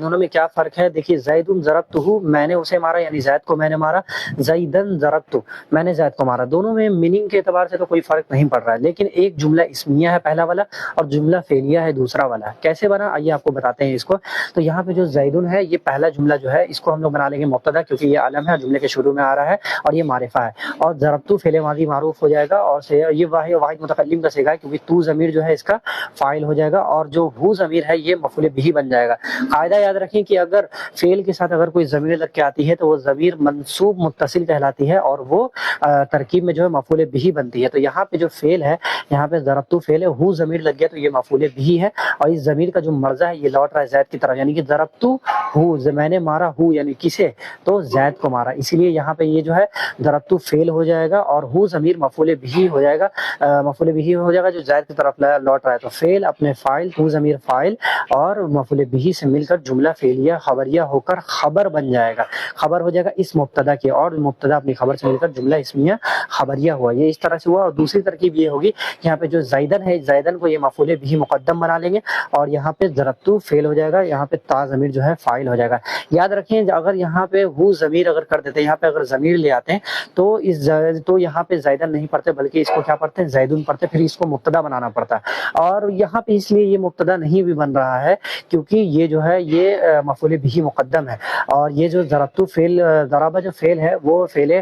دونوں میں کیا فرق ہے دیکھیے. زیدن ضربتہ، میں نے اسے مارا یعنی زید کو میں نے مارا. زیدن ضربتہ، میں نے زید کو مارا. دونوں میں میننگ کے اعتبار سے تو کوئی فرق نہیں پڑ رہا ہے، لیکن ایک جملہ اسمیہ ہے پہلا والا اور جملہ فعلیہ ہے دوسرا والا. کیسے بنا آئیے آپ کو بتاتے ہیں اس کو. تو یہاں پہ جو زیدن ہے یہ پہلا جملہ جو ہے اس کو ہم لوگ بنا لیں گے مبتدا، کیونکہ یہ علم ہے جملے کے شروع میں آ رہا ہے اور یہ معرفہ ہے. اور ضربتو فعل ماضی معروف ہو جائے گا، اور یہ واحد متکلم کا صیغہ ہے کیونکہ تو ضمیر جو ہے اس کا فاعل ہو جائے گا، اور جو ہو ضمیر ہے یہ مفعول بھی بن جائے گا. قاعدہ یاد رکھیں کہ اگر فعل کے ساتھ اگر کوئی ضمیر لگ کے آتی ہے تو وہ ضمیر منصوب متصل کہلاتی ہے اور وہ ترکیب میں جو ہے مفعول بھی بنتی ہے. تو یہاں پہ جو فعل ہے، یہاں پہ ضربتو فعل ہے، ہو ضمیر لگ گیا تو یہ مفعول بھی ہے، اور اس ضمیر کا جو مرجع ہے یہ لوٹ رہا ہے زید کی طرف، یعنی کہ ضربتو ہو، میں نے مارا ہو یعنی کسے، تو زید کو مارا. اسی لیے یہاں پہ یہ جو ہے ضربتو فعل ہو جائے گا اور ہو ضمیر مفعول بھی ہو جائے گا، مفعول بھی ہو جائے گا جو زید کی طرف لوٹ رہا ہے. تو فعل اپنے فاعل، ہو ضمیر فاعل اور مفعول بھی سے مل کر جملہ فعلیہ خبریہ ہو کر خبر بن جائے گا، خبر ہو جائے گا اس مبتدا کے، اور مبتدا اپنی خبر سے مل کر جملہ اسمیہ خبریہ ہوا. یہ اس طرح سے ہوا. اور دوسری ترکیب یہ ہوگی یہاں پہ جو زیدن ہے، زیدن کو یہ مفعول بھی مقدم بنا لیں گے اور یہاں پہ ضربتو فعل ہو جائے گا، یہاں پہ تا ضمیر جو ہے فاعل ہو جائے گا. یاد رکھیں اگر یہاں پہ ہو ضمیر اگر کر دیتے ہیں، یہاں پہ اگر ضمیر لے آتے ہیں تو یہاں پہ زیدن نہیں پڑھتے بلکہ اس کو کیا پڑھتے ہیں، زیدن پڑھتے، پھر اس کو مبتدا بنانا پڑتا ہے. اور یہاں پہ اس لیے یہ مبتدا نہیں بھی بن رہا ہے کیونکہ یہ جو ہے یہ مفعول بھی مقدم ہے، اور یہ جو ضربتو فعل، ضربہ جو فعل ہے وہ فعل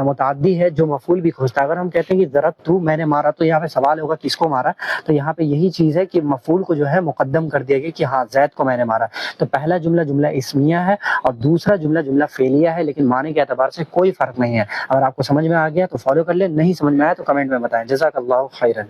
متعدی ہے جو مفعول بھی کھوجتا ہے. اگر ہم کہتے ہیں کہ ضربتو میں نے مارا تو یہاں پہ سوال ہوگا کس کو مارا، تو یہاں پہ یہی چیز ہے کہ مفعول کو جو ہے مقدم کر دیا گیا کہ ہاں زید کو میں نے مارا. تو پہلا جملہ جملہ اسمیہ ہے اور دوسرا جملہ جملہ فعلیہ ہے، لیکن معنی کے اعتبار سے کوئی فرق نہیں ہے. اگر آپ کو سمجھ میں آ گیا تو فالو کر لیں، نہیں سمجھ میں آیا تو کمنٹ میں بتائیں. جزاک اللہ خیرا.